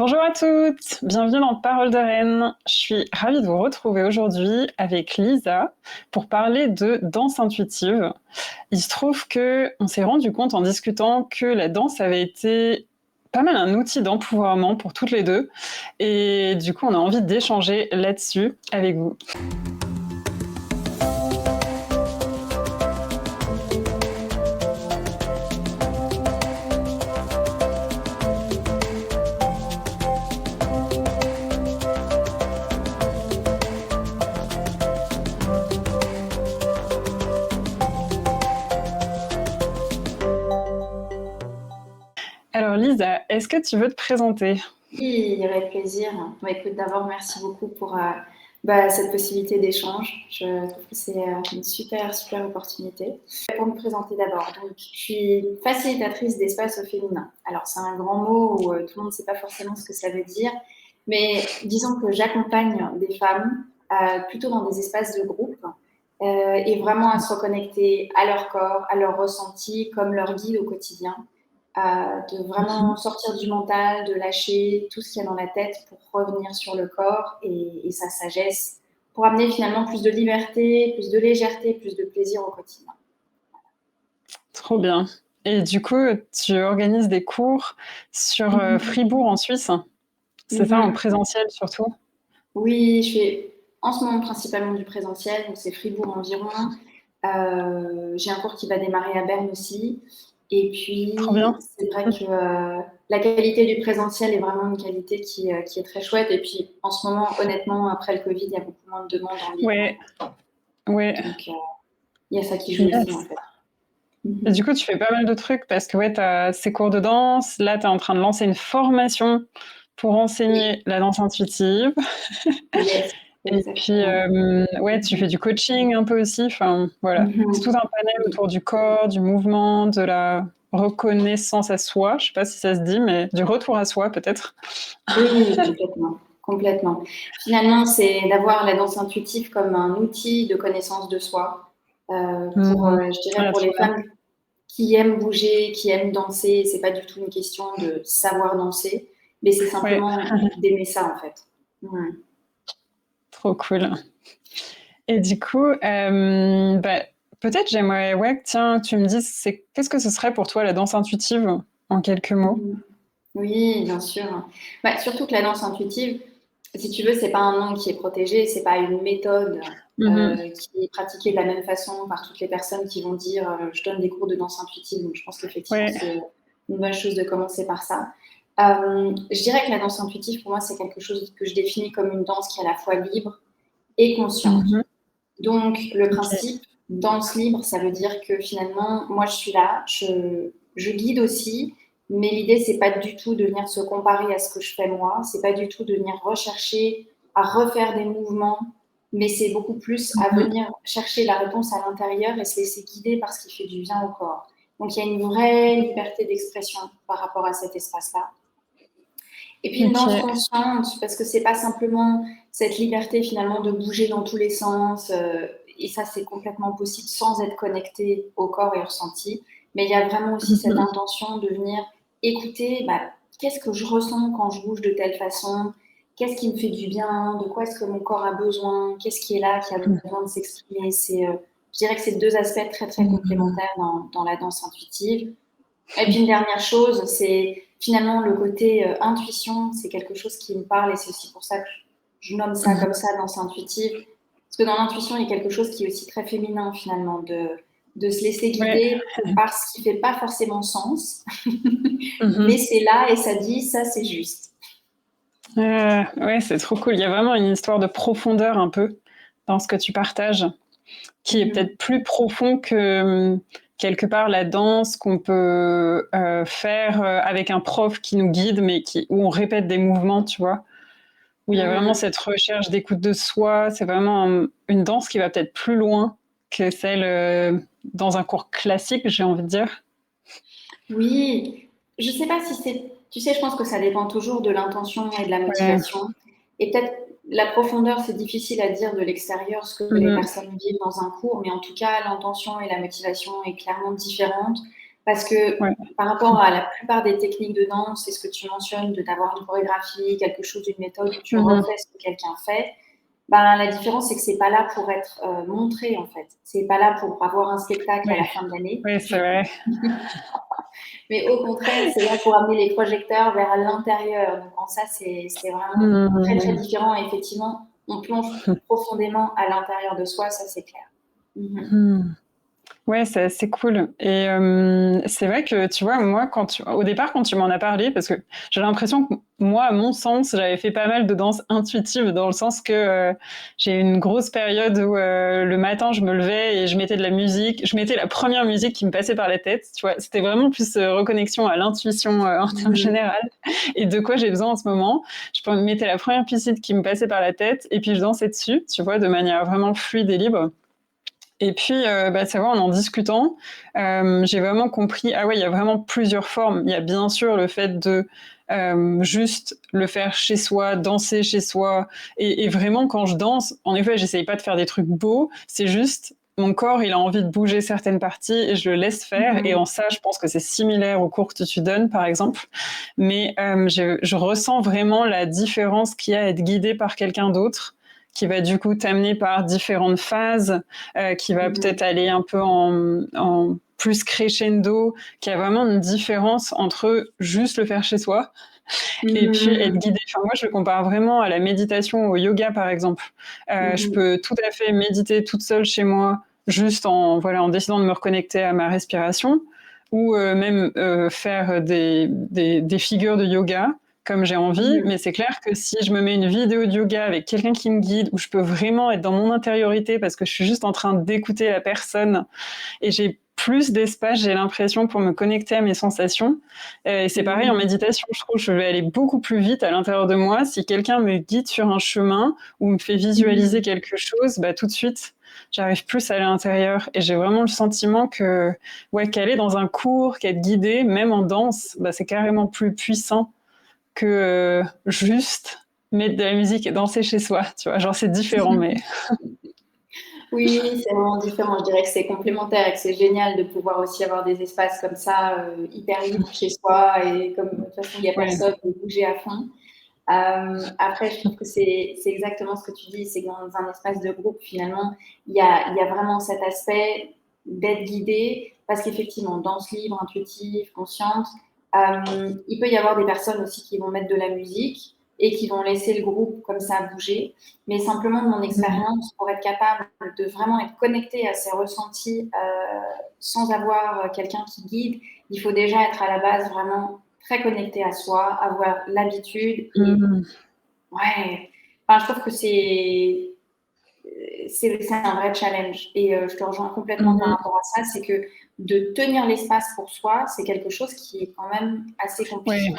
Bonjour à toutes, bienvenue dans Parole de Reine. Je suis ravie de vous retrouver aujourd'hui avec Lisa pour parler de danse intuitive. Il se trouve que on s'est rendu compte en discutant que la danse avait été pas mal un outil d'empouvoirment pour toutes les deux et du coup on a envie d'échanger là-dessus avec vous. Alors Lisa, est-ce que tu veux te présenter? Oui, avec plaisir. Écoute, d'abord, merci beaucoup pour cette possibilité d'échange. Je trouve que c'est une super opportunité. Pour me présenter d'abord, donc, je suis facilitatrice d'espace au féminin. Alors, c'est un grand mot où tout le monde ne sait pas forcément ce que ça veut dire, mais disons que j'accompagne des femmes plutôt dans des espaces de groupe et vraiment à se reconnecter à leur corps, à leur ressenti, comme leur guide au quotidien de vraiment sortir du mental, de lâcher tout ce qu'il y a dans la tête pour revenir sur le corps et sa sagesse, pour amener finalement plus de liberté, plus de légèreté, plus de plaisir au quotidien. Trop bien. Et du coup, tu organises des cours sur Fribourg en Suisse? C'est ça, en Mhm. présentiel surtout? Oui, je fais en ce moment principalement du présentiel, donc c'est Fribourg environ. J'ai un cours qui va démarrer à Berne aussi. Et Trop puis, bien. c'est vrai que la qualité du présentiel est vraiment une qualité qui est très chouette. Et puis, en ce moment, honnêtement, après le Covid, il y a beaucoup moins de demandes en ligne. Ouais, ouais. Donc, il y a ça qui joue aussi, en Yes. fait. Et Mhm. du coup, tu fais pas mal de trucs parce que ouais, tu as ces cours de danse. Là, tu es en train de lancer une formation pour Oui, enseigner la danse intuitive. yes, Et puis, exactement. ouais, tu fais Mhm. du coaching un peu aussi. Enfin, voilà. C'est tout Mhm. un panel Oui, autour du corps, du mouvement, de la reconnaissance à soi. Je sais pas si ça se dit, mais du retour à soi peut-être. oui, complètement. Complètement. Finalement, c'est d'avoir la danse intuitive comme un outil de connaissance de soi. Mmh. Je dirais Ouais, pour trop les bien. femmes qui aiment bouger, qui aiment danser, c'est pas du tout une question de savoir danser, mais c'est Ouais, simplement d'aimer ça, en fait. Ouais. trop cool. Et du coup, bah, peut-être j'aimerais, ouais, tiens, tu me dises, qu'est-ce que ce serait pour toi la danse intuitive en quelques mots? Mhm. Oui, bien sûr. Surtout que la danse intuitive, si tu veux, c'est pas un nom qui est protégé, c'est pas une méthode Mhm. qui est pratiquée de la même façon par toutes les personnes qui vont dire je donne des cours de danse intuitive. Donc je pense qu'effectivement Ouais. c'est une bonne chose de commencer par ça. Je dirais que la danse intuitive pour moi c'est quelque chose que je définis comme une danse qui est à la fois libre et consciente. Mhm. Donc le Ok. principe danse libre, ça veut dire que finalement moi je suis là, je guide aussi. Mais l'idée, c'est pas du tout de venir se comparer à ce que je fais moi, c'est pas du tout de venir rechercher à refaire des mouvements, mais c'est beaucoup plus à Mhm. venir chercher la réponse à l'intérieur et se laisser guider par ce qui fait du bien au corps. Donc il y a une vraie liberté d'expression par rapport à cet espace-là. Et puis une danse Ok. consciente, parce que c'est pas simplement cette liberté finalement de bouger dans tous les sens, et ça c'est complètement possible sans être connecté au corps et au ressenti, mais il y a vraiment aussi cette Mhm. intention de venir écouter qu'est-ce que je ressens quand je bouge de telle façon, qu'est-ce qui me fait du bien, de quoi est-ce que mon corps a besoin, qu'est-ce qui est là, qui a besoin de s'exprimer. Je dirais que c'est deux aspects très Mhm. complémentaires dans la danse intuitive. Et puis une dernière chose, c'est finalement le côté intuition, c'est quelque chose qui me parle et c'est aussi pour ça que je nomme ça comme ça, danse intuitive. Parce que dans l'intuition, il y a quelque chose qui est aussi très féminin finalement, de se laisser Ouais. guider par ce qui fait pas forcément sens, mais Mhm. c'est là et ça dit ça c'est juste. Ouais, c'est trop cool. Il y a vraiment une histoire de profondeur un peu dans ce que tu partages, qui est peut-être plus profond que quelque part la danse qu'on peut faire avec un prof qui nous guide, mais où on répète des mouvements, tu vois, où il y a vraiment Mhm. cette recherche d'écoute de soi. C'est vraiment une danse qui va peut-être plus loin que celle dans un cours classique, j'ai envie de dire. Oui, je sais pas si c'est. Tu sais, je pense que ça dépend toujours de l'intention et de la Ouais. motivation. Et peut-être la profondeur, c'est difficile à dire de l'extérieur ce que les Mhm. personnes vivent dans un cours, mais en tout cas, l'intention et la motivation est clairement différente. Parce que Ouais. par rapport à la plupart des techniques de danse, c'est ce que tu mentionnes, d'avoir une chorégraphie, quelque chose, une méthode où tu Mhm. refais ce que quelqu'un fait, ben, la différence, c'est que c'est pas là pour être montré, en fait. C'est pas là pour avoir un spectacle à Ouais. la fin de l'année. Oui, c'est vrai. Mais au contraire, c'est là pour amener les projecteurs vers l'intérieur. Donc, en ça, c'est vraiment très, très Mhm. différent. Et effectivement, on plonge profondément à l'intérieur de soi, ça, c'est clair. Mhm. Ouais, c'est assez cool. Et c'est vrai que, tu vois, moi, au départ, quand tu m'en as parlé, parce que j'ai l'impression que moi, à mon sens, j'avais fait pas mal de danse intuitive, dans le sens que j'ai eu une grosse période où le matin, je me levais et je mettais de la musique. Je mettais la première musique qui me passait par la tête, tu vois. C'était vraiment plus reconnexion à l'intuition en termes général et de quoi j'ai besoin en ce moment. Je mettais la première piscine qui me passait par la tête et puis je dansais dessus, tu vois, de manière vraiment fluide et libre. Et puis, c'est vrai, en discutant, j'ai vraiment compris, ah ouais, il y a vraiment plusieurs formes. Il y a bien sûr le fait de juste le faire chez soi, danser chez soi. Et vraiment, quand je danse, en effet, j'essaye pas de faire des trucs beaux. C'est juste, mon corps, il a envie de bouger certaines parties et je le laisse faire. Et en ça, je pense que c'est similaire aux cours que tu donnes, par exemple. Mais je ressens vraiment la différence qu'il y a à être guidé par quelqu'un d'autre qui va du coup t'amener par différentes phases, qui va peut-être aller un peu en plus crescendo, qui a vraiment une différence entre juste le faire chez soi et puis être guidé. Enfin, moi, je le compare vraiment à la méditation, au yoga, par exemple. Je peux tout à fait méditer toute seule chez moi, juste en décidant de me reconnecter à ma respiration, ou même faire des figures de yoga comme j'ai envie, mais c'est clair que si je me mets une vidéo de yoga avec quelqu'un qui me guide, où je peux vraiment être dans mon intériorité parce que je suis juste en train d'écouter la personne et j'ai plus d'espace, j'ai l'impression, pour me connecter à mes sensations. Et c'est pareil en méditation, je trouve que je vais aller beaucoup plus vite à l'intérieur de moi. Si quelqu'un me guide sur un chemin ou me fait visualiser quelque chose, bah, tout de suite, j'arrive plus à l'intérieur. Et j'ai vraiment le sentiment que, ouais, qu'aller dans un cours, qu'être guidé, même en danse, bah, c'est carrément plus puissant que juste mettre de la musique et danser chez soi. Tu vois, genre, c'est différent, mais... Oui, c'est vraiment différent. Je dirais que c'est complémentaire et que c'est génial de pouvoir aussi avoir des espaces comme ça, hyper libres chez soi et comme de toute façon, il n'y a Ouais. personne de bouger à fond. Après, je trouve que c'est exactement ce que tu dis, c'est que dans un espace de groupe, finalement, il y a vraiment cet aspect d'être guidé, parce qu'effectivement, danse libre, intuitive, consciente, il peut y avoir des personnes aussi qui vont mettre de la musique et qui vont laisser le groupe comme ça bouger. Mais simplement, de mon expérience, pour être capable de vraiment être connecté à ses ressentis sans avoir quelqu'un qui guide, il faut déjà être à la base vraiment très connecté à soi, avoir l'habitude et ouais, enfin, je trouve que c'est un vrai challenge et je te rejoins complètement par rapport à ça, c'est que de tenir l'espace pour soi, c'est quelque chose qui est quand même assez Ouais. compliqué.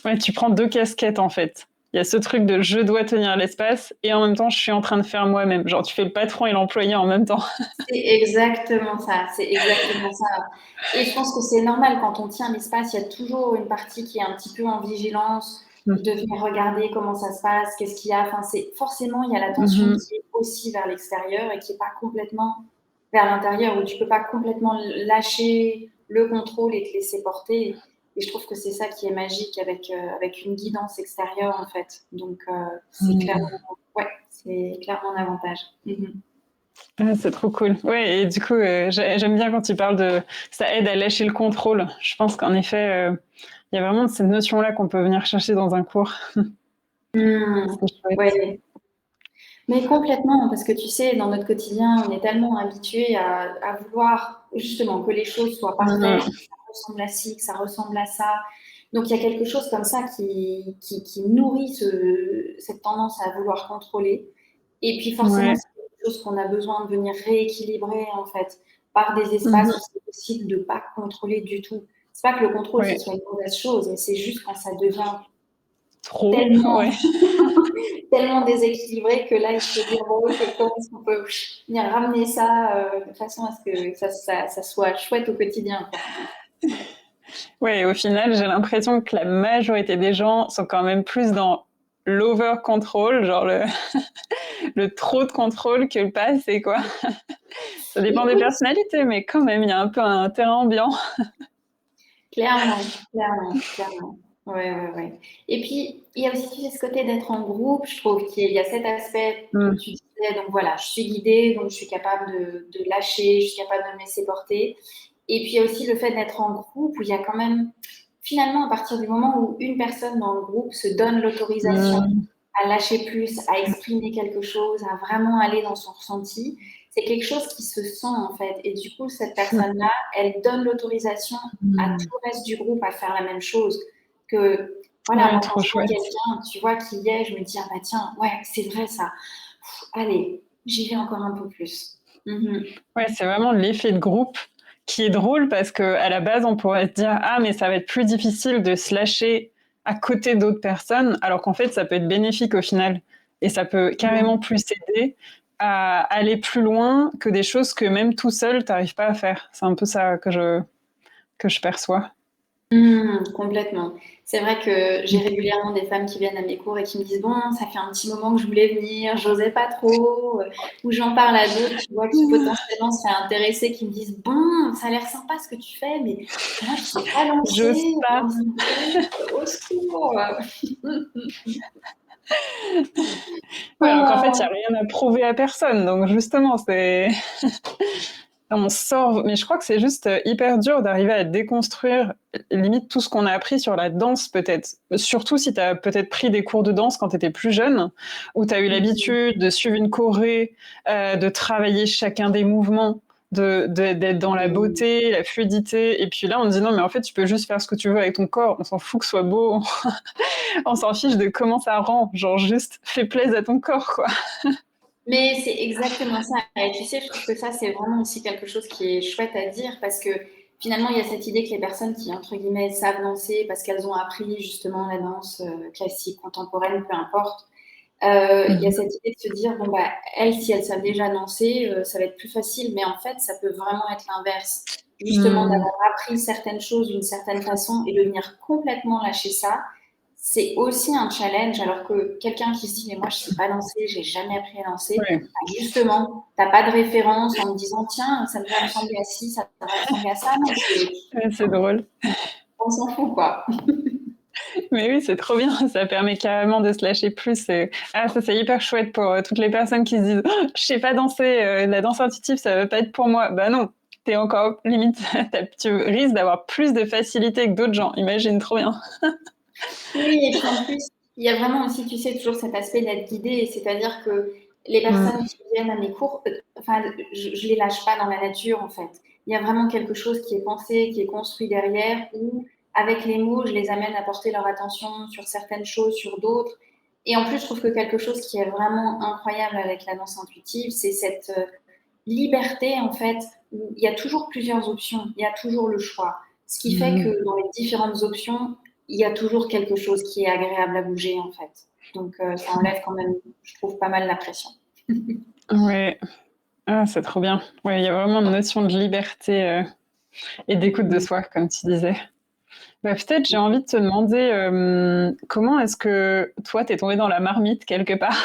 Ouais, tu prends deux casquettes en fait. Il y a ce truc de je dois tenir l'espace et en même temps je suis en train de faire moi-même. Genre tu fais le patron et l'employé en même temps. C'est exactement ça, c'est exactement ça. Et je pense que c'est normal quand on tient l'espace, il y a toujours une partie qui est un petit peu en vigilance, de venir regarder comment ça se passe, qu'est-ce qu'il y a. Enfin, c'est forcément il y a l'attention qui est aussi vers l'extérieur et qui est pas complètement vers l'intérieur, où tu peux pas complètement lâcher le contrôle et te laisser porter. Et je trouve que c'est ça qui est magique avec une guidance extérieure en fait. Donc c'est clairement, ouais, c'est clairement un avantage. Ah, c'est trop cool. Ouais, et du coup, j'aime bien quand tu parles de ça aide à lâcher le contrôle. Je pense qu'en effet, il y a vraiment cette notion-là qu'on peut venir chercher dans un cours. C'est chouette. Ouais, mais complètement, parce que tu sais, dans notre quotidien, on est tellement habitué à vouloir justement que les choses soient parfaites, que ça ressemble à ci, que ça ressemble à ça. Donc il y a quelque chose comme ça qui nourrit cette tendance à vouloir contrôler. Et puis forcément, Ouais. c'est quelque chose qu'on a besoin de venir rééquilibrer en fait par des espaces où Mhm. c'est possible de ne pas contrôler du tout. C'est pas que le contrôle ce Ouais. soit une mauvaise chose, mais c'est juste quand ça devient Trop. tellement Ouais. tellement déséquilibré que là, il faut dire, bon, ok, comment est-ce qu'on peut venir ramener ça de façon à ce que ça soit chouette au quotidien, quoi. Ouais, et au final, j'ai l'impression que la majorité des gens sont quand même plus dans l'over control, genre le trop de contrôle que pas assez, quoi. Ça dépend des Écoute, personnalités, mais quand même, il y a un peu un terrain ambiant. clairement, clairement, clairement. Ouais, ouais, ouais. Et puis, il y a aussi tu sais, ce côté d'être en groupe. Je trouve qu'il y a cet aspect, comme Mm. tu disais, donc voilà, je suis guidée, donc je suis capable de lâcher, je suis capable de me laisser porter. Et puis, il y a aussi le fait d'être en groupe où il y a quand même, finalement, à partir du moment où une personne dans le groupe se donne l'autorisation Mm. à lâcher plus, à exprimer quelque chose, à vraiment aller dans son ressenti, c'est quelque chose qui se sent en fait. Et du coup, cette personne-là, elle donne l'autorisation à Mm. tout le reste du groupe à faire la même chose. Que voilà, Ouais, moi quand trop je vois chouette. quelqu'un, tu vois, qui y est, je me dis, ah bah tiens, ouais, c'est vrai ça. Allez, j'y vais encore un peu plus. Mm-hmm. Ouais, c'est vraiment l'effet de groupe qui est drôle parce que à la base, on pourrait se dire ah mais ça va être plus difficile de se lâcher à côté d'autres personnes, alors qu'en fait, ça peut être bénéfique au final et ça peut carrément plus aider à aller plus loin que des choses que même tout seul, t'arrives pas à faire. C'est un peu ça que je perçois. Complètement. C'est vrai que j'ai régulièrement des femmes qui viennent à mes cours et qui me disent, bon, ça fait un petit moment que je voulais venir, j'osais pas trop, ou j'en parle à d'autres, tu vois, qui potentiellement seraient intéressées, qui me disent, bon, ça a l'air sympa ce que tu fais, mais moi, je sais pas J'ose lancer pas. dans un groupe, au secours. Ouais, alors qu'en fait, il y Oh. a rien à prouver à personne. Donc justement, c'est on sort, mais je crois que c'est juste hyper dur d'arriver à déconstruire limite tout ce qu'on a appris sur la danse peut-être. Surtout si tu as peut-être pris des cours de danse quand tu étais plus jeune, où tu as eu l'habitude de suivre une choré, de travailler chacun des mouvements, d'être dans la beauté, la fluidité. Et puis là, on dit non, mais en fait, tu peux juste faire ce que tu veux avec ton corps. On s'en fout que ce soit beau. On s'en fiche de comment ça rend. Genre juste fais plaisir à ton corps, quoi. Mais c'est exactement ça. Et tu sais, je trouve que ça, c'est vraiment aussi quelque chose qui est chouette à dire parce que finalement, il y a cette idée que les personnes qui, entre guillemets, savent danser parce qu'elles ont appris justement la danse classique, contemporaine, peu importe, il y a cette idée de se dire, bon, bah, elles, si elles savent déjà danser, ça va être plus facile. Mais en fait, ça peut vraiment être l'inverse. Justement, Mm. d'avoir appris certaines choses d'une certaine façon et de venir complètement lâcher ça, c'est aussi un challenge. Alors que quelqu'un qui se dit, mais moi, je sais pas danser, j'ai jamais appris à danser, Ouais, bah, justement, t'as pas de référence en me disant, tiens, ça devrait ressembler à ci, ça devrait ressembler à ça. Non, c'est drôle. on s'en fout, quoi. Mais oui, c'est trop bien. Ça permet carrément de se lâcher plus. Ah, ça, c'est hyper chouette pour toutes les personnes qui se disent oh, je sais pas danser, la danse intuitive, ça va pas être pour moi. Bah non, t'es encore limite, tu risques d'avoir plus de facilité que d'autres gens. Imagine, trop bien. Oui, et puis en plus, il y a vraiment aussi, tu sais, toujours cet aspect d'être guidé, c'est-à-dire que les personnes Mm. qui viennent à mes cours, enfin, je les lâche pas dans la nature, en fait. Il y a vraiment quelque chose qui est pensé, qui est construit derrière, où, avec les mots, je les amène à porter leur attention sur certaines choses, sur d'autres. Et en plus, je trouve que quelque chose qui est vraiment incroyable avec la danse intuitive, c'est cette liberté, en fait, où il y a toujours plusieurs options, il y a toujours le choix. Ce qui fait Mm. que dans les différentes options, il y a toujours quelque chose qui est agréable à bouger, en fait. Donc, ça enlève quand même, je trouve, pas mal la pression. Ouais, ah, c'est trop bien. Ouais, il y a vraiment une notion de liberté et d'écoute de soi, comme tu disais. Bah, peut-être j'ai envie de te demander comment est-ce que toi t'es tombée dans la marmite quelque part.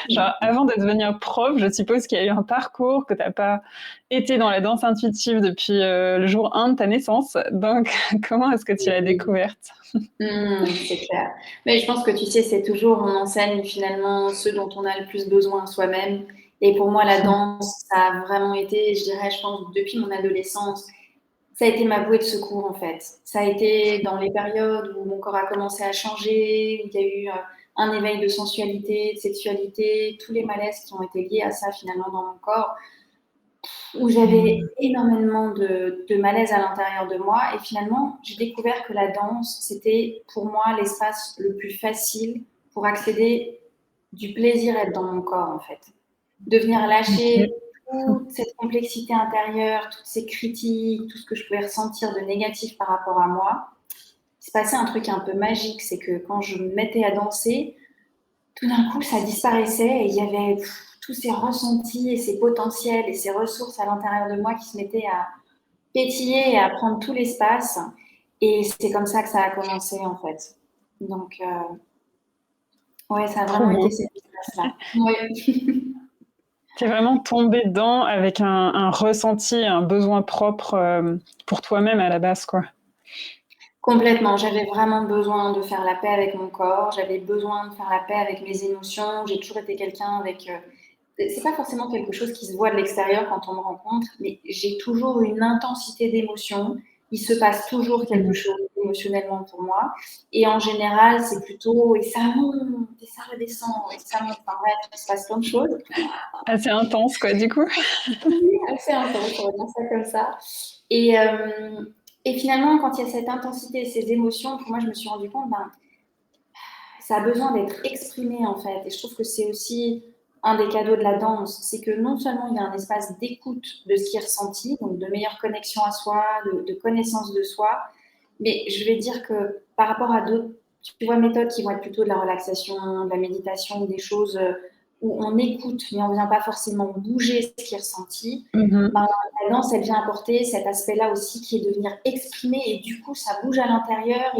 Genre avant de devenir prof, je suppose qu'il y a eu un parcours, que t'as pas été dans la danse intuitive depuis le jour 1 de ta naissance. Donc comment est-ce que tu l'as découverte? C'est clair. Mais je pense que tu sais, c'est toujours, on enseigne finalement ce dont on a le plus besoin soi-même. Et pour moi, la danse, ça a vraiment été, je dirais, je pense, depuis mon adolescence, ça a été ma bouée de secours en fait. Ça a été dans les périodes où mon corps a commencé à changer, où il y a eu un éveil de sensualité, de sexualité, tous les malaises qui ont été liés à ça finalement dans mon corps, où j'avais énormément de malaise à l'intérieur de moi. Et finalement, j'ai découvert que la danse, c'était pour moi l'espace le plus facile pour accéder du plaisir à être dans mon corps en fait. De venir lâcher Ok. toute cette complexité intérieure, toutes ces critiques, tout ce que je pouvais ressentir de négatif par rapport à moi. Il se passait un truc un peu magique, c'est que quand je me mettais à danser, tout d'un coup, ça disparaissait et il y avait tous ces ressentis et ces potentiels et ces ressources à l'intérieur de moi qui se mettaient à pétiller et à prendre tout l'espace. Et c'est comme ça que ça a commencé, en fait. Donc, Ouais, ça a Trop vraiment été beau. cette espace-là. Ouais. Tu es vraiment tombée dedans avec un ressenti, un besoin propre, pour toi-même à la base, quoi. Complètement. J'avais vraiment besoin de faire la paix avec mon corps. J'avais besoin de faire la paix avec mes émotions. J'ai toujours été quelqu'un avec. C'est pas forcément quelque chose qui se voit de l'extérieur quand on me rencontre, mais j'ai toujours une intensité d'émotion. Il se passe toujours quelque Mmh. chose émotionnellement pour moi. Et en général, c'est plutôt et ça monte, et ça redescend, et ça monte. Enfin bref, il se passe plein de choses. Assez intense, quoi, du coup. Oui, assez intense, on va dire ça comme ça. Et, euh, et finalement, quand il y a cette intensité et ces émotions, pour moi, je me suis rendu compte, ben, ça a besoin d'être exprimé en fait. Et je trouve que c'est aussi un des cadeaux de la danse, c'est que non seulement il y a un espace d'écoute de ce qui est ressenti, donc de meilleure connexion à soi, de connaissance de soi, mais je vais dire que par rapport à d'autres, tu vois, méthodes qui vont être plutôt de la relaxation, de la méditation, des choses où on écoute, mais on ne vient pas forcément bouger ce qui est ressenti, Mmh. ben, la danse, elle vient apporter cet aspect-là aussi qui est de venir exprimer et du coup, ça bouge à l'intérieur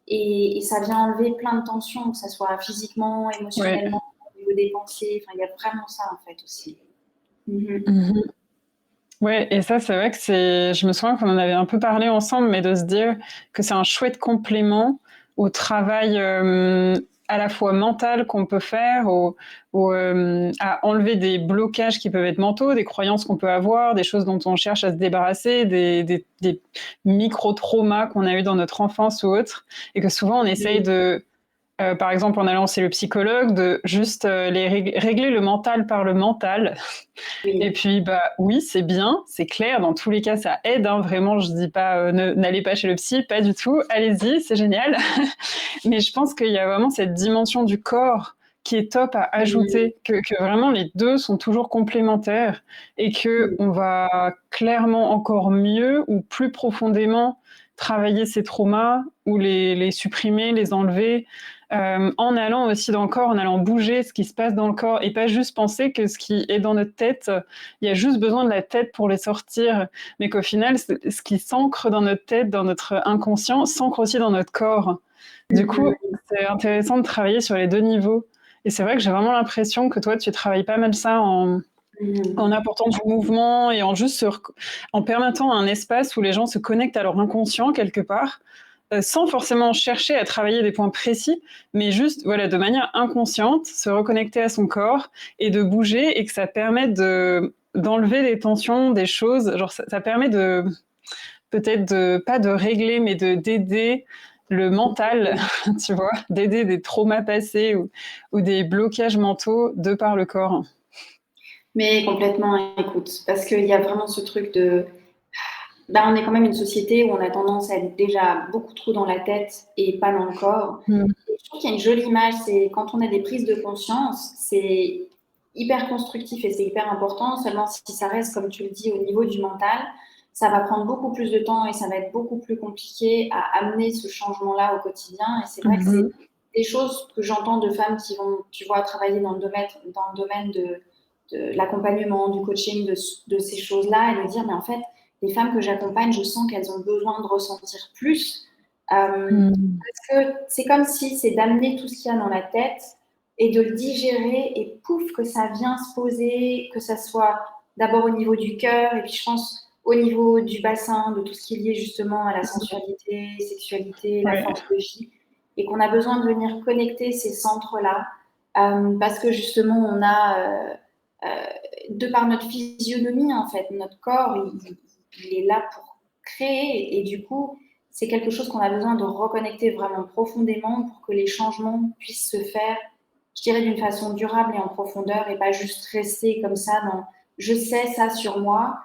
et ça vient enlever plein de tensions, que ce soit physiquement, Ouais. émotionnellement, au niveau des pensées. Enfin, il y a vraiment ça en fait aussi. Mhm. Mmh. Ouais, et ça, c'est vrai que je me souviens qu'on en avait un peu parlé ensemble, mais de se dire que c'est un chouette complément au travail, à la fois mental qu'on peut faire, à enlever des blocages qui peuvent être mentaux, des croyances qu'on peut avoir, des choses dont on cherche à se débarrasser, des micro-traumas qu'on a eu dans notre enfance ou autre, et que souvent on essaye de, par exemple, en allant chez le psychologue, de juste régler le mental par le mental. Et Oui. puis, bah oui, c'est bien, c'est clair. Dans tous les cas, ça aide. Hein, vraiment, je dis pas n'allez pas chez le psy, pas du tout. Allez-y, c'est génial. Mais je pense qu'il y a vraiment cette dimension du corps qui est top à Mhm. ajouter, que vraiment les deux sont toujours complémentaires et que on va clairement encore mieux ou plus profondément travailler ces traumas ou les supprimer, les enlever, en allant aussi dans le corps, en allant bouger ce qui se passe dans le corps et pas juste penser que ce qui est dans notre tête, il y a juste besoin de la tête pour les sortir, mais qu'au final, ce qui s'ancre dans notre tête, dans notre inconscient, s'ancre aussi dans notre corps. Du coup, Mhm. c'est intéressant de travailler sur les deux niveaux. Et c'est vrai que j'ai vraiment l'impression que toi, tu travailles pas mal ça en Mhm. apportant du mouvement et en permettant un espace où les gens se connectent à leur inconscient quelque part, sans forcément chercher à travailler des points précis, mais juste voilà, de manière inconsciente, se reconnecter à son corps et de bouger et que ça permet d'enlever des tensions, des choses. Genre ça permet de peut-être pas de régler, mais d'aider le mental, tu vois, d'aider des traumas passés ou des blocages mentaux de par le corps. Mais complètement, écoute, parce qu'il y a vraiment ce truc de. Ben, on est quand même une société où on a tendance à être déjà beaucoup trop dans la tête et pas dans le corps. Mm. Et je trouve qu'il y a une jolie image, c'est quand on a des prises de conscience, c'est hyper constructif et c'est hyper important. Seulement si ça reste, comme tu le dis, au niveau du mental, ça va prendre beaucoup plus de temps et ça va être beaucoup plus compliqué à amener ce changement-là au quotidien. Et c'est vrai que c'est Mhm. des choses que j'entends de femmes qui vont, tu vois, travailler dans le domaine de l'accompagnement, du coaching, de ces choses-là et de dire, mais en fait, les femmes que j'accompagne, je sens qu'elles ont besoin de ressentir plus. Mm. Parce que c'est comme si c'est d'amener tout ce qu'il y a dans la tête et de le digérer et pouf, que ça vient se poser, que ça soit d'abord au niveau du cœur et puis je pense au niveau du bassin, de tout ce qui est lié justement à la sensualité, sexualité, la Ouais. force de vie et qu'on a besoin de venir connecter ces centres-là parce que justement on a, de par notre physionomie en fait, notre corps, il est là pour créer et du coup, c'est quelque chose qu'on a besoin de reconnecter vraiment profondément pour que les changements puissent se faire, je dirais, d'une façon durable et en profondeur et pas juste rester comme ça dans je sais ça sur moi,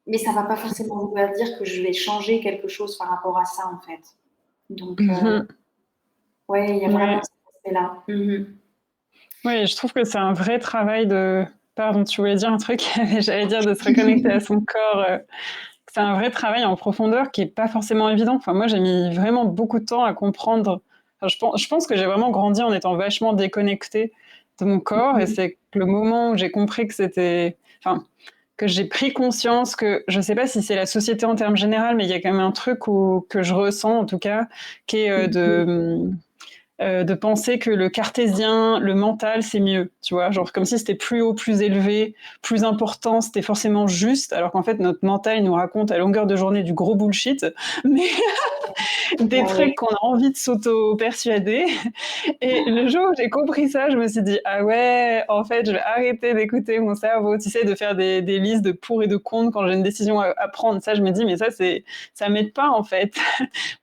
mais ça ne va pas forcément vouloir dire que je vais changer quelque chose par rapport à ça en fait. Donc, Mhm. ouais, il y a vraiment Ouais. cet aspect-là. Mm-hmm. Ouais, je trouve que c'est un vrai travail de. Pardon, tu voulais dire un truc, mais j'allais dire de se reconnecter à son corps. C'est un vrai travail en profondeur qui est pas forcément évident. Enfin, moi, j'ai mis vraiment beaucoup de temps à comprendre. Enfin, je pense que j'ai vraiment grandi en étant vachement déconnectée de mon corps, et c'est le moment où j'ai compris que c'était, enfin, que j'ai pris conscience que je sais pas si c'est la société en termes généraux, mais il y a quand même un truc que je ressens en tout cas, qui est de penser que le cartésien, le mental, c'est mieux, tu vois, genre comme si c'était plus haut, plus élevé, plus important, c'était forcément juste, alors qu'en fait notre mental il nous raconte à longueur de journée du gros bullshit, mais des trucs qu'on a envie de s'auto-persuader. Et le jour où j'ai compris ça, je me suis dit, ah ouais, en fait, je vais arrêter d'écouter mon cerveau, tu sais, de faire des listes de pour et de contre quand j'ai une décision à prendre. Ça, je me dis, mais ça m'aide pas, en fait.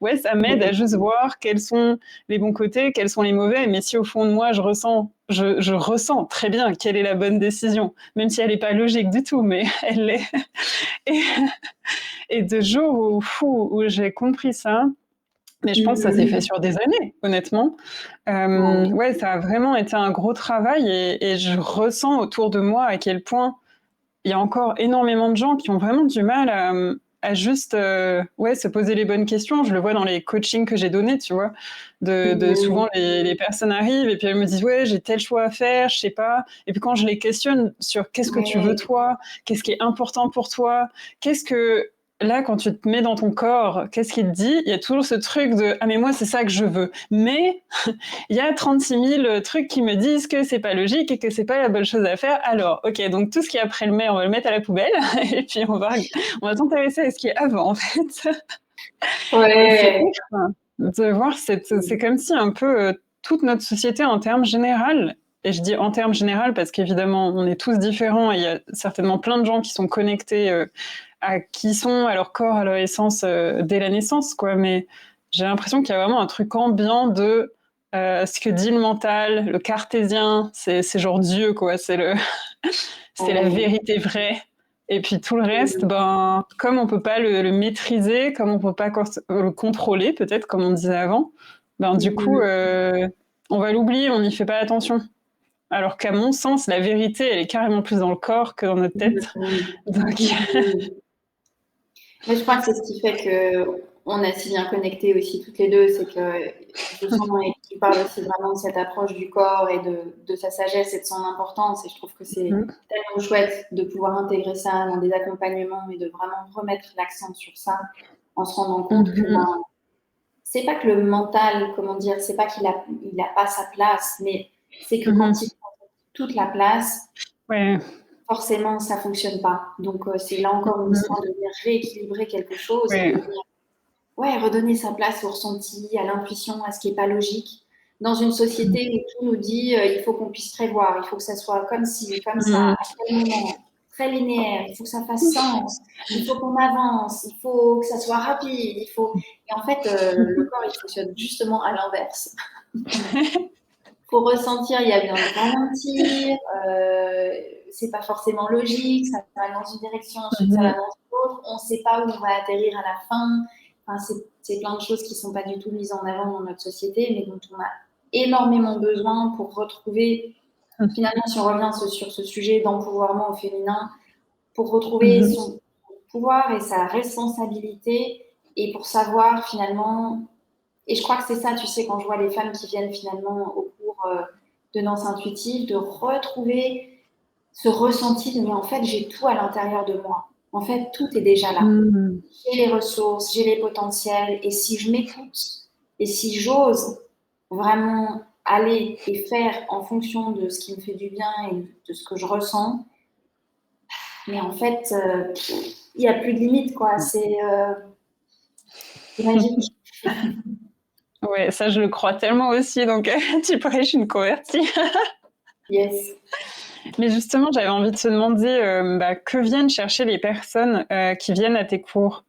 Ouais, ça m'aide à juste voir quels sont les bons côtés, quels sont les mauvais. Mais si au fond de moi, je ressens très bien quelle est la bonne décision, même si elle n'est pas logique du tout, mais elle l'est. Et, et de jour où j'ai compris ça, mais je pense que ça s'est fait sur des années, honnêtement. Ouais, ça a vraiment été un gros travail et je ressens autour de moi à quel point il y a encore énormément de gens qui ont vraiment du mal à juste ouais, se poser les bonnes questions. Je le vois dans les coachings que j'ai donnés, tu vois. Souvent, les personnes arrivent et puis elles me disent ouais, j'ai tel choix à faire, je sais pas. Et puis quand je les questionne sur qu'est-ce que tu veux toi, qu'est-ce qui est important pour toi, qu'est-ce que là, quand tu te mets dans ton corps, qu'est-ce qu'il te dit? Il y a toujours ce truc de ah mais moi c'est ça que je veux. Mais il y a 36 000 trucs qui me disent que c'est pas logique et que c'est pas la bonne chose à faire. Alors, ok, donc tout ce qui est après le mai, on va le mettre à la poubelle et puis on va s'intéresser à ce qui est avant, en fait. Et c'est Ouais. ouf de voir c'est comme si un peu toute notre société en termes général, et je dis en termes général parce qu'évidemment on est tous différents et il y a certainement plein de gens qui sont connectés à qui sont, à leur corps, à leur essence dès la naissance, quoi. Mais j'ai l'impression qu'il y a vraiment un truc ambiant de ce que dit le mental, le cartésien, c'est genre Dieu, quoi. C'est la vérité vraie. Et puis tout le reste, ben, comme on peut pas le maîtriser, comme on peut pas le contrôler, peut-être, comme on disait avant, ben, du coup, on va l'oublier, on n'y fait pas attention. Alors qu'à mon sens, la vérité, elle est carrément plus dans le corps que dans notre tête. Donc, Mais je crois que c'est ce qui fait qu'on est si bien connectés aussi toutes les deux, c'est que je sens et tu parles aussi vraiment de cette approche du corps et de sa sagesse et de son importance. Et je trouve que c'est tellement chouette de pouvoir intégrer ça dans des accompagnements et de vraiment remettre l'accent sur ça en se rendant compte que ben, c'est pas que le mental, comment dire, c'est pas qu'il a pas sa place, mais c'est que quand il prend toute la place, ouais. forcément, ça fonctionne pas. Donc, c'est là encore une histoire de venir rééquilibrer quelque chose et Ouais. de venir redonner sa place au ressenti, à l'intuition, à ce qui n'est pas logique. Dans une société où tout nous dit il faut qu'on puisse prévoir, il faut que ça soit comme ci, comme ça, à quel moment, très linéaire, il faut que ça fasse sens, il faut qu'on avance, il faut que ça soit rapide, il faut. Et en fait, le corps, il fonctionne justement à l'inverse. Faut ressentir, il y a besoin de ralentir, c'est pas forcément logique, ça va dans une direction, ensuite ça va dans une autre, on ne sait pas où on va atterrir à la fin. Enfin, c'est plein de choses qui ne sont pas du tout mises en avant dans notre société, mais dont on a énormément besoin pour retrouver, finalement, si on revient sur ce sujet d'empouvoirment au féminin, pour retrouver son pouvoir et sa responsabilité et pour savoir finalement. Et je crois que c'est ça, tu sais, quand je vois les femmes qui viennent finalement au cours de danse intuitive, de retrouver ce ressenti de mais en fait, j'ai tout à l'intérieur de moi. En fait, tout est déjà là. J'ai les ressources, j'ai les potentiels. Et si je m'écoute et si j'ose vraiment aller et faire en fonction de ce qui me fait du bien et de ce que je ressens, mais en fait, il n'y a plus de limite, quoi. C'est magique. Ouais, ça je le crois tellement aussi, donc tu prêches une convertie. Yes. Mais justement, j'avais envie de te demander que viennent chercher les personnes qui viennent à tes cours.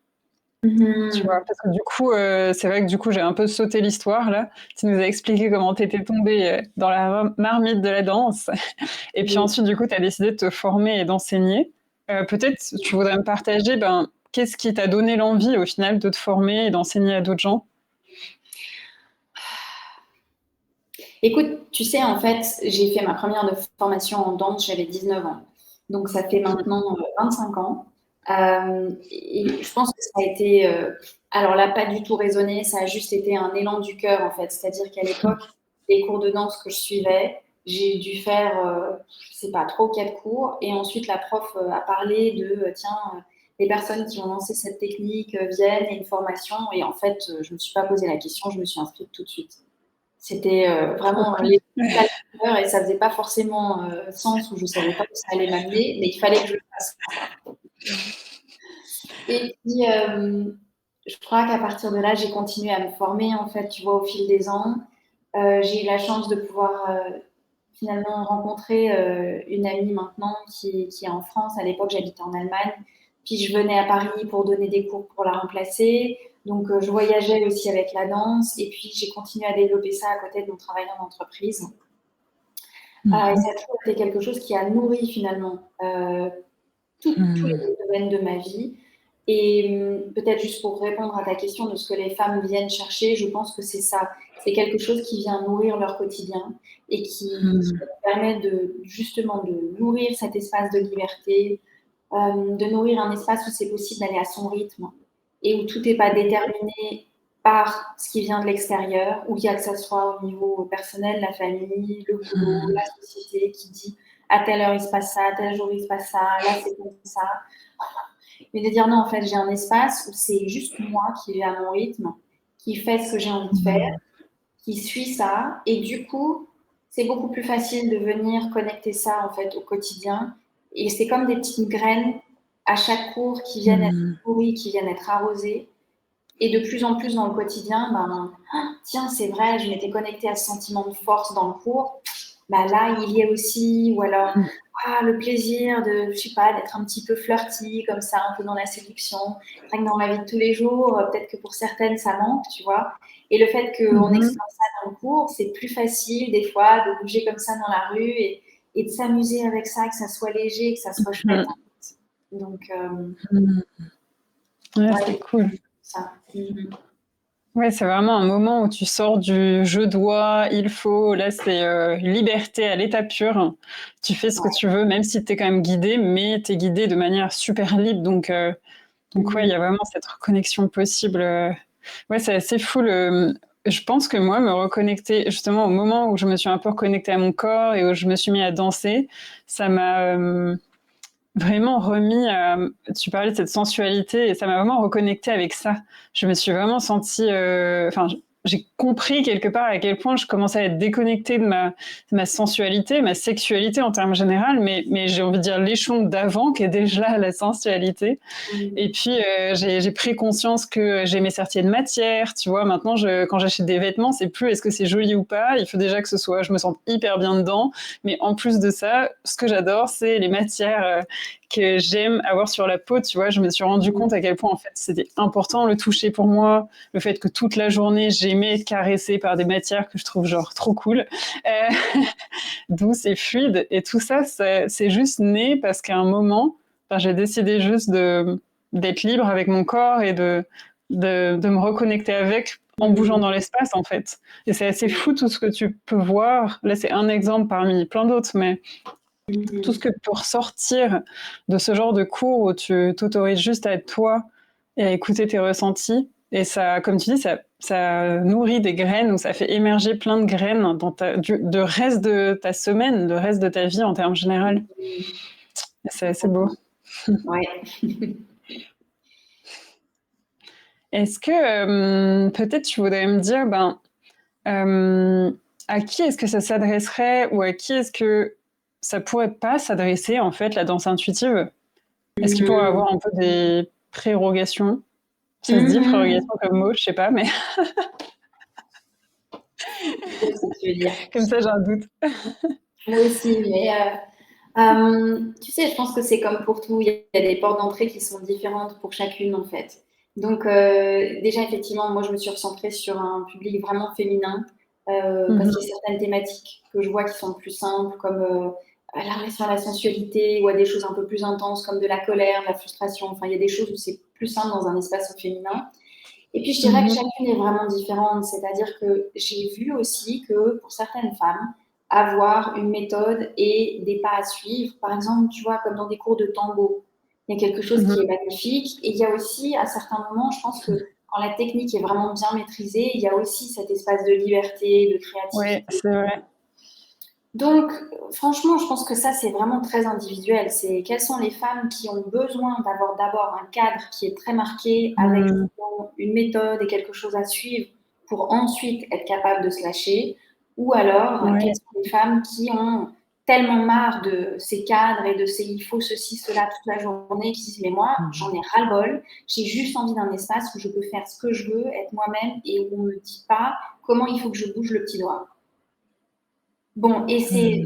Tu vois, parce que du coup, c'est vrai que du coup, j'ai un peu sauté l'histoire là. Tu nous as expliqué comment tu étais tombée dans la marmite de la danse. Et puis ensuite, du coup, tu as décidé de te former et d'enseigner. Peut-être tu voudrais me partager qu'est-ce qui t'a donné l'envie au final de te former et d'enseigner à d'autres gens? Écoute, tu sais, en fait, j'ai fait ma première formation en danse, j'avais 19 ans. Donc, ça fait maintenant 25 ans. Et je pense que ça a été, alors là, pas du tout raisonné, ça a juste été un élan du cœur, en fait. C'est-à-dire qu'à l'époque, les cours de danse que je suivais, j'ai dû faire, je sais pas, 3 ou 4 cours. Et ensuite, la prof a parlé de, tiens, les personnes qui ont lancé cette technique viennent et une formation. Et en fait, je ne me suis pas posé la question, je me suis inscrite tout de suite. C'était Trop vraiment cool. les calmeurs et ça faisait pas forcément sens ou je savais pas où ça allait m'amener, mais il fallait que je le fasse. Et puis, je crois qu'à partir de là, j'ai continué à me former, en fait, tu vois, au fil des ans. J'ai eu la chance de pouvoir finalement rencontrer une amie maintenant qui est en France. À l'époque, j'habitais en Allemagne. Puis je venais à Paris pour donner des cours pour la remplacer. Donc, je voyageais aussi avec la danse. Et puis, j'ai continué à développer ça à côté de mon travail en entreprise. Et ça a toujours été quelque chose qui a nourri finalement tous les domaines de ma vie. Et peut-être juste pour répondre à ta question de ce que les femmes viennent chercher, je pense que c'est ça. C'est quelque chose qui vient nourrir leur quotidien et qui permet justement de nourrir cet espace de liberté, de nourrir un espace où c'est possible d'aller à son rythme et où tout n'est pas déterminé par ce qui vient de l'extérieur, ou bien que ce soit au niveau personnel, la famille, le boulot, la société qui dit à telle heure il se passe ça, à tel jour il se passe ça, là c'est comme ça. Mais de dire non, en fait, j'ai un espace où c'est juste moi qui vais à mon rythme, qui fait ce que j'ai envie de faire, qui suit ça. Et du coup, c'est beaucoup plus facile de venir connecter ça, en fait, au quotidien. Et c'est comme des petites graines à chaque cours qui viennent être nourries, qui viennent être arrosées. Et de plus en plus dans le quotidien, ben, tiens, c'est vrai, je m'étais connectée à ce sentiment de force dans le cours. Bah là, il y est aussi. Ou alors, le plaisir de, je sais pas, d'être un petit peu flirty, comme ça, un peu dans la séduction. Rien que dans la vie de tous les jours, peut-être que pour certaines, ça manque, tu vois. Et le fait qu'on explore ça dans le cours, c'est plus facile, des fois, de bouger comme ça dans la rue et de s'amuser avec ça, que ça soit léger, que ça soit chouette. Donc, Ouais, ouais, c'est cool. ça. Ouais, c'est vraiment un moment où tu sors du je dois, il faut. Là, c'est liberté à l'état pur. Tu fais ce que tu veux, même si tu es quand même guidé, mais tu es guidé de manière super libre. Donc ouais, il y a vraiment cette reconnexion possible. Ouais, c'est assez fou. Je pense que moi, me reconnecter justement au moment où je me suis un peu reconnectée à mon corps et où je me suis mis à danser, ça m'a vraiment remis à... Tu parlais de cette sensualité et ça m'a vraiment reconnecté avec ça. Je me suis vraiment sentie... Enfin, j'ai compris quelque part à quel point je commençais à être déconnectée de ma sensualité, ma sexualité en termes généraux, mais j'ai envie de dire l'échelon d'avant qui est déjà la sensualité. Et puis, j'ai pris conscience que j'aimais certaines matières, tu vois. Maintenant, quand j'achète des vêtements, c'est plus est-ce que c'est joli ou pas. Il faut déjà que je me sente hyper bien dedans. Mais en plus de ça, ce que j'adore, c'est les matières que j'aime avoir sur la peau, tu vois. Je me suis rendu compte à quel point, en fait, c'était important le toucher pour moi. Le fait que toute la journée, j'aimais être caressée par des matières que je trouve genre trop cool, douces et fluides. Et tout ça, c'est juste né parce qu'à un moment, j'ai décidé juste d'être libre avec mon corps et de me reconnecter avec en bougeant dans l'espace, en fait. Et c'est assez fou tout ce que tu peux voir. Là, c'est un exemple parmi plein d'autres, mais tout ce que pour sortir de ce genre de cours où tu t'autorises juste à être toi et à écouter tes ressentis. Et ça, comme tu dis, ça nourrit des graines ou ça fait émerger plein de graines dans de reste de ta semaine, de reste de ta vie en termes généraux. C'est assez beau. Ouais. Est-ce que peut-être tu voudrais me dire, à qui est-ce que ça s'adresserait ou à qui est-ce que ça pourrait pas s'adresser en fait la danse intuitive? Est-ce qu'il pourrait avoir un peu des prérogations? Ça se dit prérogation comme mot, je sais pas, mais Je sais ce que tu veux dire. comme ça j'ai un doute. Moi aussi, mais tu sais, je pense que c'est comme pour tout, il y a des portes d'entrée qui sont différentes pour chacune en fait. Donc déjà effectivement, moi je me suis recentrée sur un public vraiment féminin parce qu'il y a certaines thématiques que je vois qui sont plus simples comme la relation à la sensualité ou à des choses un peu plus intenses comme de la colère, de la frustration. Enfin, il y a des choses où c'est plus simple dans un espace féminin. Et puis je dirais que chacune est vraiment différente, c'est-à-dire que j'ai vu aussi que pour certaines femmes, avoir une méthode et des pas à suivre, par exemple, tu vois, comme dans des cours de tango, il y a quelque chose qui est magnifique. Et il y a aussi, à certains moments, je pense que quand la technique est vraiment bien maîtrisée, il y a aussi cet espace de liberté, de Oui, créativité. c'est vrai. Donc, franchement, je pense que ça, c'est vraiment très individuel. C'est quelles sont les femmes qui ont besoin d'avoir d'abord un cadre qui est très marqué avec une méthode et quelque chose à suivre pour ensuite être capable de se lâcher, ou alors quelles sont les femmes qui ont tellement marre de ces cadres et de ces il faut ceci, cela toute la journée, qui disent mais moi j'en ai ras-le-bol, j'ai juste envie d'un espace où je peux faire ce que je veux, être moi-même et où on ne me dit pas comment il faut que je bouge le petit doigt. Bon, et c'est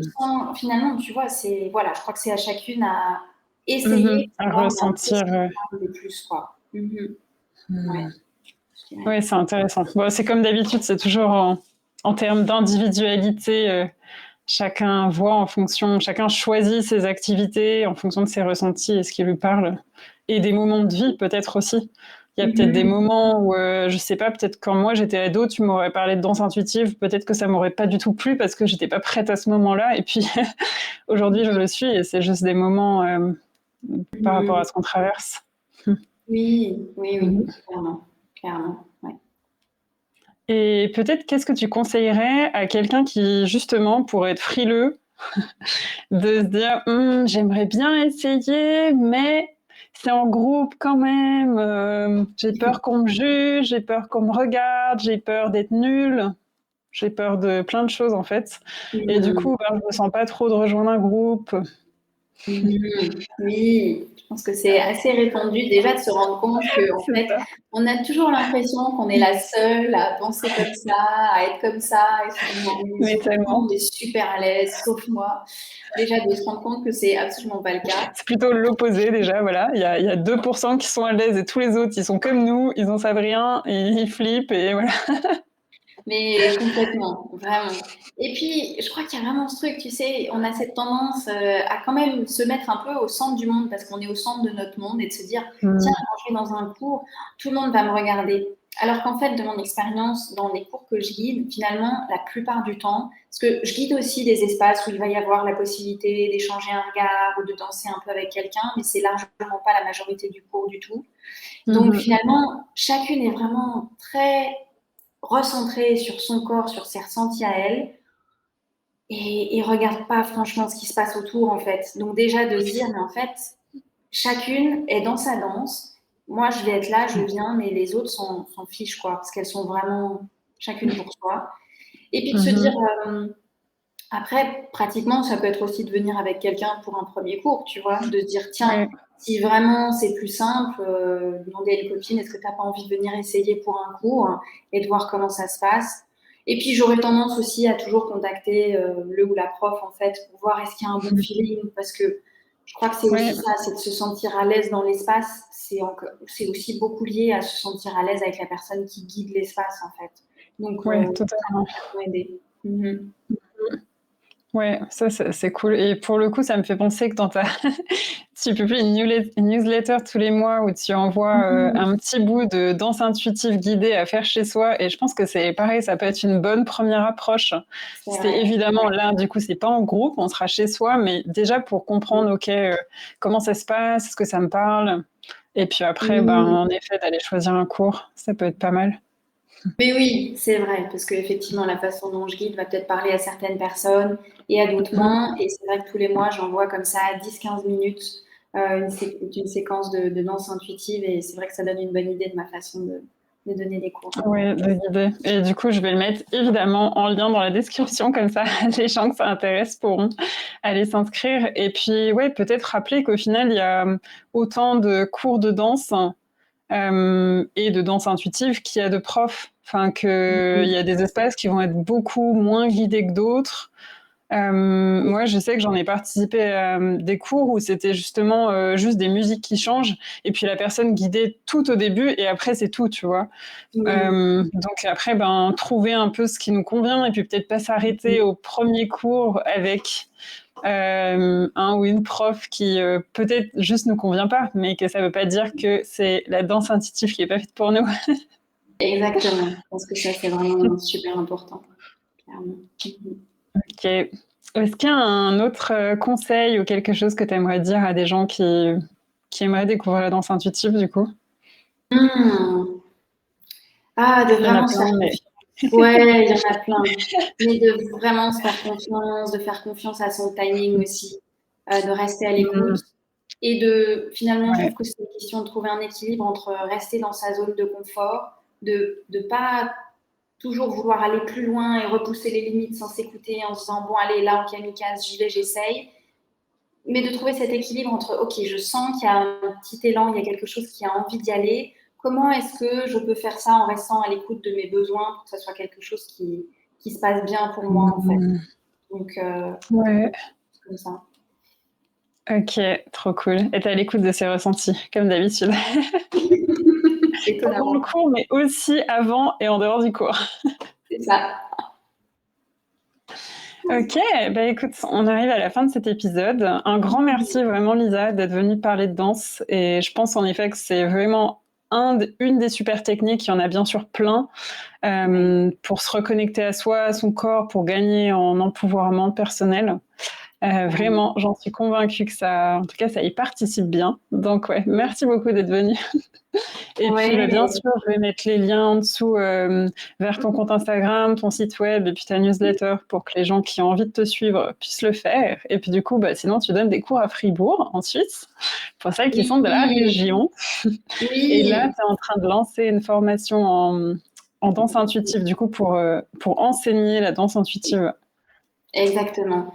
finalement, tu vois, c'est voilà, je crois que c'est à chacune à essayer à de voir mais en fait, ce ressentir. qui me parle le plus, quoi. Ouais, je dirais. Oui, c'est intéressant. Bon, c'est comme d'habitude, c'est toujours en termes d'individualité. Chacun voit en fonction, chacun choisit ses activités en fonction de ses ressentis et ce qui lui parle. Et des moments de vie, peut-être aussi. Il y a peut-être des moments où, je sais pas, peut-être quand moi j'étais ado, tu m'aurais parlé de danse intuitive, peut-être que ça m'aurait pas du tout plu parce que j'étais pas prête à ce moment-là. Et puis aujourd'hui, je le suis et c'est juste des moments par rapport à ce qu'on traverse. Oui, clairement, clairement, ouais. Et peut-être, qu'est-ce que tu conseillerais à quelqu'un qui, justement, pourrait être frileux, de se dire j'aimerais bien essayer, mais c'est en groupe quand même. J'ai peur qu'on me juge, j'ai peur qu'on me regarde, j'ai peur d'être nulle, j'ai peur de plein de choses en fait. Et du coup, je me sens pas trop de rejoindre un groupe. Oui, je pense que c'est assez répandu déjà de se rendre compte qu'en C'est fait, ça. on a toujours l'impression qu'on est la seule à penser comme ça, à être comme ça, et finalement, les Mais autres, tout le tellement. monde est super à l'aise, sauf moi. Déjà, de se rendre compte que c'est absolument pas le cas. C'est plutôt l'opposé déjà, voilà. Il y a 2% qui sont à l'aise et tous les autres, ils sont comme nous, ils en savent rien, et ils flippent et voilà. Mais complètement, vraiment. Et puis, je crois qu'il y a vraiment ce truc, tu sais, on a cette tendance à quand même se mettre un peu au centre du monde parce qu'on est au centre de notre monde et de se dire, tiens, quand je vais dans un cours, tout le monde va me regarder. Alors qu'en fait, de mon expérience dans les cours que je guide, finalement, la plupart du temps, parce que je guide aussi des espaces où il va y avoir la possibilité d'échanger un regard ou de danser un peu avec quelqu'un, mais c'est largement pas la majorité du cours du tout. Donc finalement, chacune est vraiment très recentrée sur son corps, sur ses ressentis à elle, et regarde pas franchement ce qui se passe autour en fait. Donc déjà de se dire, mais en fait, chacune est dans sa danse. Moi, je vais être là, je viens, mais les autres s'en fichent quoi, parce qu'elles sont vraiment chacune pour soi. Et puis de se dire, après, pratiquement, ça peut être aussi de venir avec quelqu'un pour un premier cours, tu vois, de se dire, tiens, si vraiment c'est plus simple, demander à une copine, est-ce que tu n'as pas envie de venir essayer pour un cours et de voir comment ça se passe. Et puis, j'aurais tendance aussi à toujours contacter le ou la prof, en fait, pour voir est-ce qu'il y a un bon feeling, parce que je crois que c'est aussi ça, c'est de se sentir à l'aise dans l'espace. C'est aussi beaucoup lié à se sentir à l'aise avec la personne qui guide l'espace, en fait. Donc, totalement. ça peut aider. Ouais, ça, c'est cool. Et pour le coup, ça me fait penser que dans ta... tu publies une newsletter tous les mois où tu envoies un petit bout de danse intuitive guidée à faire chez soi. Et je pense que c'est pareil, ça peut être une bonne première approche. C'est évidemment, là, du coup, c'est pas en groupe, on sera chez soi, mais déjà pour comprendre, OK, comment ça se passe, est-ce que ça me parle? Et puis après, en effet, d'aller choisir un cours, ça peut être pas mal. Mais oui, c'est vrai, parce qu'effectivement, la façon dont je guide va peut-être parler à certaines personnes et à d'autres moins. Et c'est vrai que tous les mois, j'envoie comme ça 10-15 minutes d'une séquence de danse intuitive. Et c'est vrai que ça donne une bonne idée de ma façon de donner des cours. Oui, de guider. Et du coup, je vais le mettre évidemment en lien dans la description, comme ça, les gens que ça intéresse pourront aller s'inscrire. Et puis, ouais, peut-être rappeler qu'au final, il y a autant de cours de danse et de danse intuitive qu'il y a de profs. Enfin, qu'il y a des espaces qui vont être beaucoup moins guidés que d'autres. Moi, je sais que j'en ai participé à des cours où c'était justement juste des musiques qui changent et puis la personne guidait tout au début et après c'est tout, tu vois. Donc après, trouver un peu ce qui nous convient et puis peut-être pas s'arrêter au premier cours avec un ou une prof qui peut-être juste nous convient pas, mais que ça veut pas dire que c'est la danse intuitive qui est pas faite pour nous. Exactement. Je pense que ça, c'est vraiment super important, clairement. Ok. Est-ce qu'il y a un autre conseil ou quelque chose que tu aimerais dire à des gens qui aimeraient découvrir la danse intuitive, du coup? Ah, de Il y en a vraiment se faire plein, mais... confiance. Ouais, il y en a plein. Mais de vraiment se faire confiance, de faire confiance à son timing aussi, de rester à l'écoute. Et finalement, je Ouais. trouve que c'est une question de trouver un équilibre entre rester dans sa zone de confort, de pas toujours vouloir aller plus loin et repousser les limites sans s'écouter en se disant bon allez là en kamikaze j'y vais, j'essaye, mais de trouver cet équilibre entre ok je sens qu'il y a un petit élan, il y a quelque chose qui a envie d'y aller, comment est-ce que je peux faire ça en restant à l'écoute de mes besoins pour que ça soit quelque chose qui se passe bien pour moi en fait. Donc Ouais. comme ça. Ok, trop cool. Et t'es à l'écoute de ses ressentis, comme d'habitude. Pendant le cours, mais aussi avant et en dehors du cours. C'est ça. Ok, bah écoute, on arrive à la fin de cet épisode. Un grand merci vraiment Lisa d'être venue parler de danse. Et je pense en effet que c'est vraiment une des super techniques, il y en a bien sûr plein, pour se reconnecter à soi, à son corps, pour gagner en empouvoirment personnel. Vraiment, j'en suis convaincue que ça, en tout cas, ça y participe bien. Donc ouais, merci beaucoup d'être venue. Et puis bien sûr, je vais mettre les liens en dessous vers ton compte Instagram, ton site web et puis ta newsletter pour que les gens qui ont envie de te suivre puissent le faire. Et puis du coup, sinon, tu donnes des cours à Fribourg, en Suisse, pour celles qui sont de la région. Oui. Et là, tu es en train de lancer une formation en danse intuitive, du coup, pour enseigner la danse intuitive. Exactement.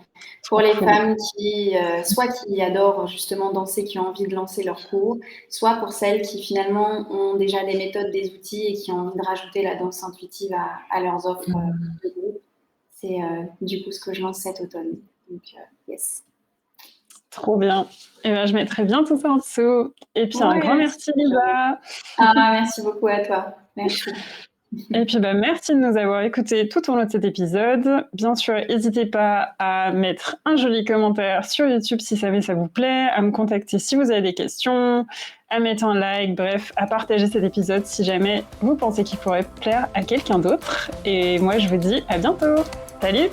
Pour les femmes qui, soit qui adorent justement danser, qui ont envie de lancer leur cours, soit pour celles qui finalement ont déjà des méthodes, des outils et qui ont envie de rajouter la danse intuitive à leurs offres de groupe. C'est du coup ce que je lance cet automne. Donc, yes. Trop bien. Et je mettrai bien tout ça en dessous. Et puis un grand merci Lisa. Merci beaucoup à toi. Merci. Et puis merci de nous avoir écoutés tout au long de cet épisode. Bien sûr, n'hésitez pas à mettre un joli commentaire sur YouTube si ça vous plaît, à me contacter si vous avez des questions, à mettre un like, bref, à partager cet épisode si jamais vous pensez qu'il pourrait plaire à quelqu'un d'autre. Et moi, je vous dis à bientôt. Salut!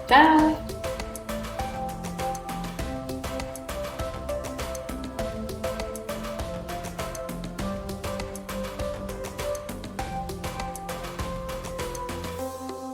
Ciao!